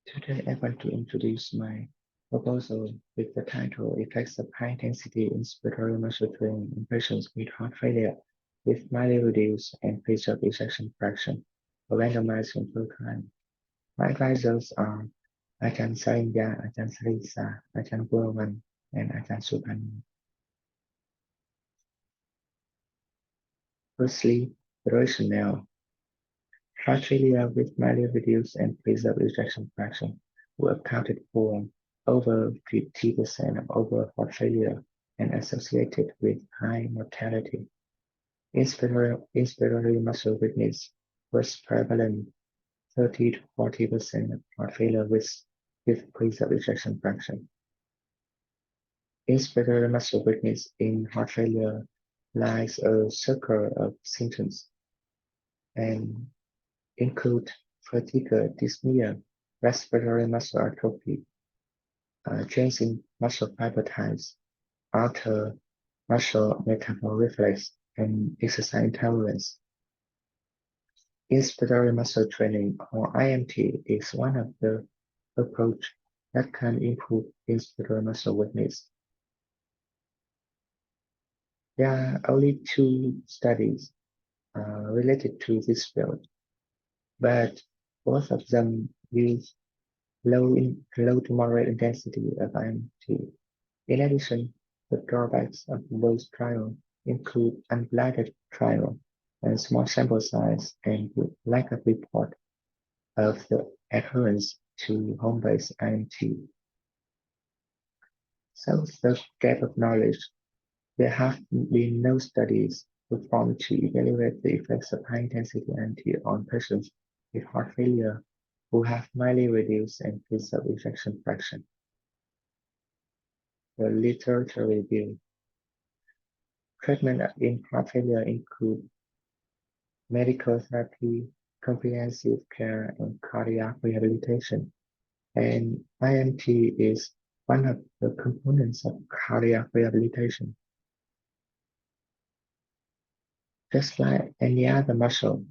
Today, I want to introduce my proposal with the title Effects of High-Intensity Inspiratory Muscle Training in Patients with Heart Failure with Mildly Reduced and Preserved Ejection Fraction, a randomized control trial. My advisors are Ajahn Sarinya, Ajahn Sarisa, Ajahn Guravan, and Ajahn Supan. Firstly, the rationale. Heart failure with mildly reduced and preserved ejection fraction were accounted for over 50% of overall heart failure and associated with high mortality. Inspiratory muscle weakness was prevalent 30 to 40% of heart failure with preserved ejection fraction. Inspiratory muscle weakness in heart failure lies a circle of symptoms and include fatigue, dyspnea, respiratory muscle atrophy, change in muscle fiber types, alter muscle metabolic reflex, and exercise intolerance. Inspiratory muscle training, or IMT, is one of the approach that can improve inspiratory muscle weakness. There are only 2 studies related to this field, but both of them use low to moderate intensity of IMT. In addition, the drawbacks of those trials include unblinded trial and small sample size and lack of report of the adherence to home-based IMT. So the gap of knowledge. There have been no studies performed to evaluate the effects of high-intensity IMT on patients with heart failure who have mildly reduced and preserved ejection fraction. The literature review. Treatment in heart failure include medical therapy, comprehensive care, and cardiac rehabilitation. And IMT is one of the components of cardiac rehabilitation. Just like any other muscle,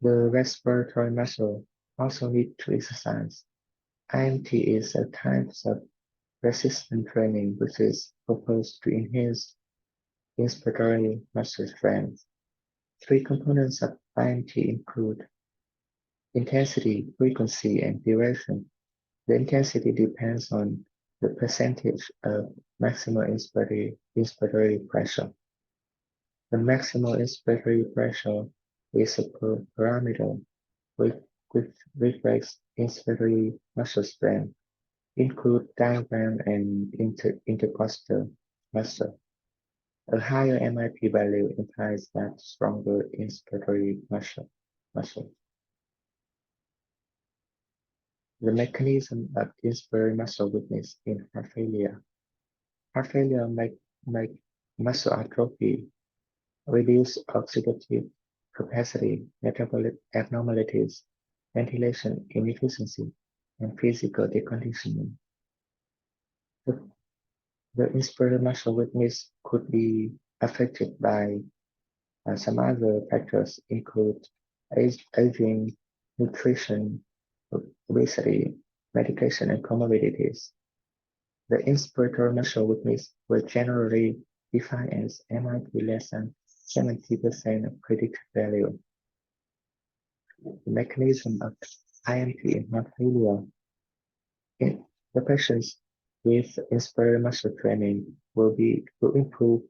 the respiratory muscle also need to exercise. IMT is a type of resistance training which is proposed to enhance inspiratory muscle strength. 3 components of IMT include intensity, frequency, and duration. The intensity depends on the percentage of maximal inspiratory pressure. The maximal inspiratory pressure is a parameter which reflects inspiratory muscle strength, include diaphragm and intercostal muscle. A higher MIP value implies that stronger inspiratory muscle. The mechanism of inspiratory muscle weakness in heart failure. Heart failure make muscle atrophy, reduce oxidative capacity, metabolic abnormalities, ventilation inefficiency, and physical deconditioning. The inspiratory muscle weakness could be affected by some other factors include aging, nutrition, obesity, medication, and comorbidities. The inspiratory muscle weakness will generally define as MIP less than 70% of predicted value. The mechanism of IMT in heart failure. In the patients with inspiratory muscle training will improve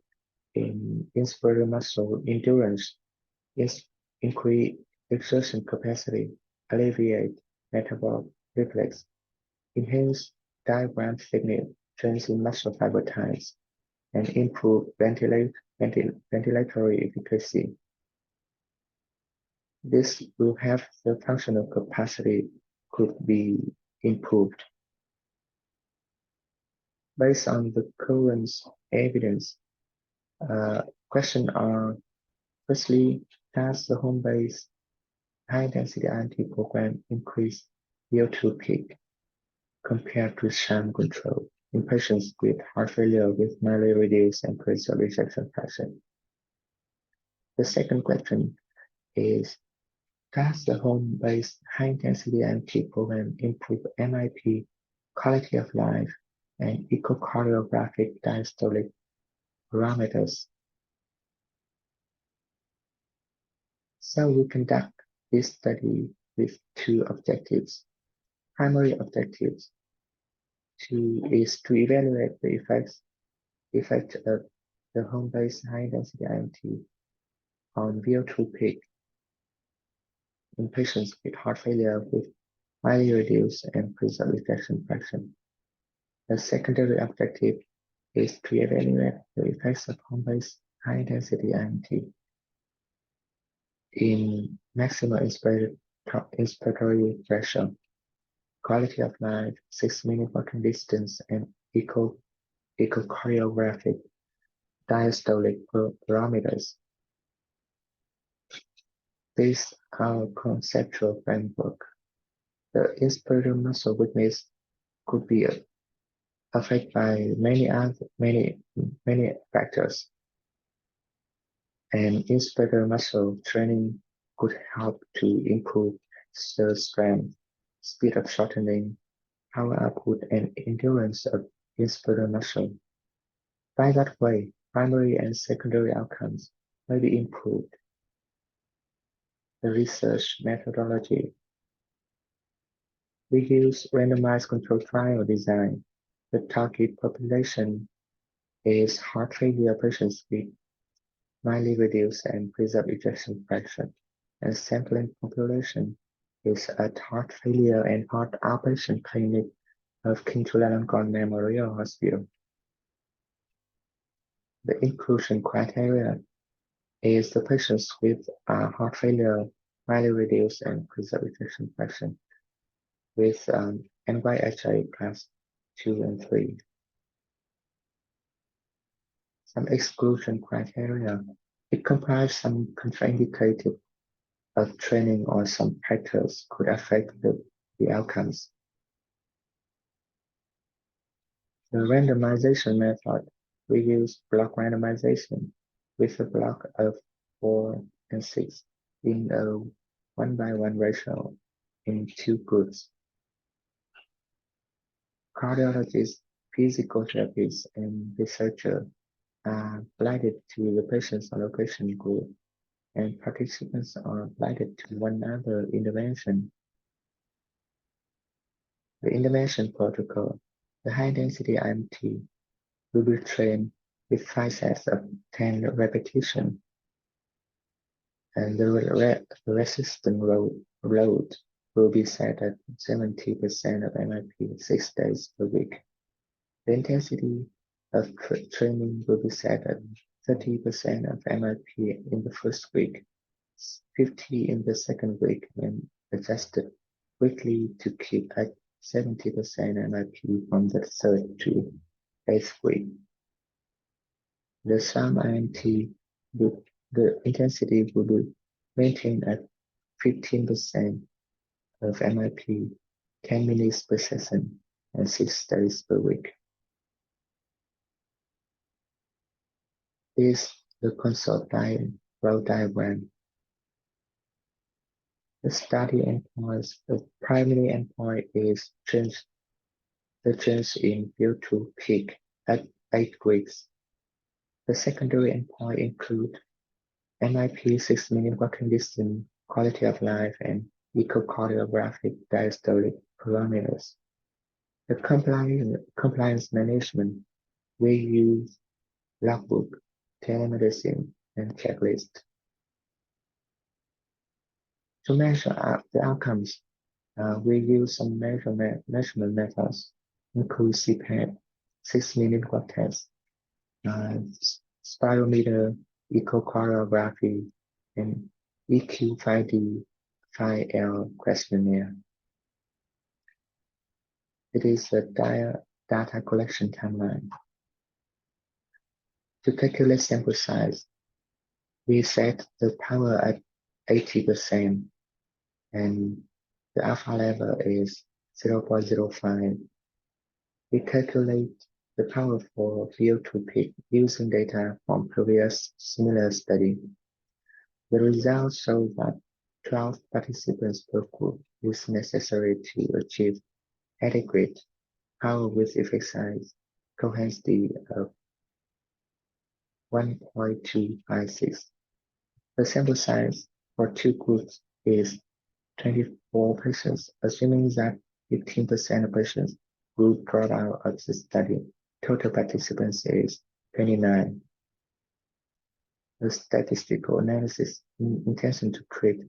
in inspiratory muscle endurance, increase exertion capacity, alleviate metabolic reflex, enhance diaphragm thickness, change in muscle fiber types, and improve ventilatory efficacy. This will have the functional capacity could be improved. Based on the current evidence, questions are, firstly, does the home-based high-density IMT program increase VO2 peak compared to sham control in patients with heart failure with mildly reduced and preserved ejection fraction? The second question is, Does the home-based high-intensity IMT program improve MIP quality of life and echocardiographic diastolic parameters? So we conduct this study with two objectives. Primary objectives is to evaluate the effect of the home-based high-intensity IMT on VO2 peak in patients with heart failure with highly reduced and preserved ejection fraction. The secondary objective is to evaluate the effects of home-based high-intensity IMT in maximal inspiratory pressure, quality of life, 6-minute walking distance, and echocardiographic diastolic parameters. This our conceptual framework. The inspirator muscle weakness could be affected by many factors, and inspirator muscle training could help to improve the strength, speed of shortening, power output, and endurance of inspirator muscle. By that way, primary and secondary outcomes may be improved. The research methodology. We use randomized controlled trial design. The target population is heart failure patients with mildly reduced and preserved ejection fraction, and sampling population is at heart failure and heart outpatient clinic of King Chulalongkorn Memorial Hospital. The inclusion criteria is the patients with heart failure, mildly reduced and preserved ejection fraction with NYHA class 2 and 3. Some exclusion criteria. It comprises some contraindicated of training or some factors could affect the outcomes. The randomization method, we use block randomization with a block of 4 and 6 in a 1:1 ratio in 2 groups. Cardiologists, physical therapists, and researchers are blinded to the patient's allocation group, and participants are blinded to one other intervention. The intervention protocol, the high-density IMT, will be trained with 5 sets of 10 repetitions, and the resistance load will be set at 70% of MIP 6 days per week. The intensity of training will be set at 30% of MIP in the first week, 50% in the second week, and adjusted weekly to keep at 70% MIP from the third to 8th week. The SUM IMT, the intensity will be maintained at 15% of MIP, 10 minutes per session, and 6 days per week. Is the consult row diagram. The study endpoints, the primary endpoint is the change in VO2 peak at 8 weeks. The secondary endpoint include MIP 6-minute walking distance, quality of life, and echocardiographic diastolic parameters. The compliance management, we use logbook, telemedicine, and checklist. To measure the outcomes, we use some measurement methods, include CPAP, 6-minute walk test, spirometer, echocardiography, and EQ5D-5L questionnaire. It is a data collection timeline. To calculate sample size, we set the power at 80%, and the alpha level is 0.05. We calculate the power for VO2 peak using data from previous similar study. The results show that 12 participants per group is necessary to achieve adequate power with effect size coherence of 1.256. The sample size for two groups is 24 patients, assuming that 15% of patients will drop out of the study. Total participants is 29. The statistical analysis in intention to treat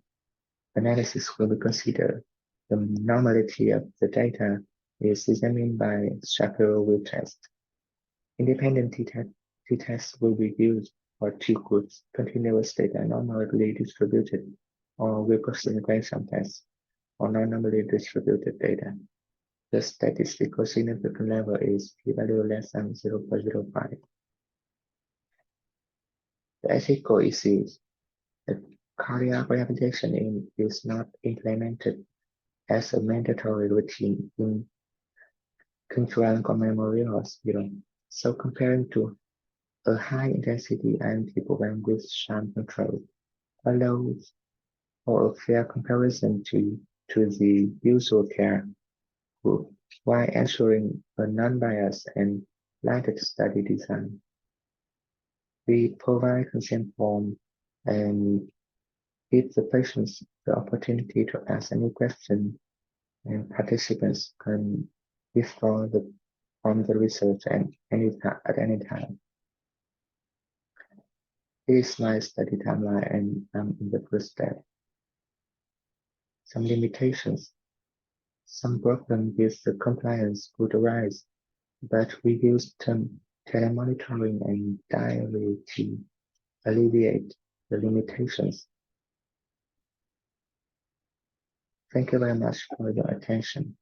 analysis will be considered. The normality of the data is examined by Shapiro-Wilk test. Independent t-tests will be used for two groups, continuous data normally distributed or Wilcoxon regression tests or non-normally distributed data. The statistical significance level is p-value less than 0.05. The ethical issues. The cardiac rehabilitation is not implemented as a mandatory routine in concurrent memory hospital. So comparing to a high-intensity IMT program with sham control allows for a fair comparison to the usual care group while ensuring a non-biased and blinded study design. We provide consent form and give the patients the opportunity to ask any question, and participants can withdraw from the research at any time. This is my study timeline, and I'm in the first step. Some limitations. Some problems with the compliance could arise, but we use telemonitoring and diary to alleviate the limitations. Thank you very much for your attention.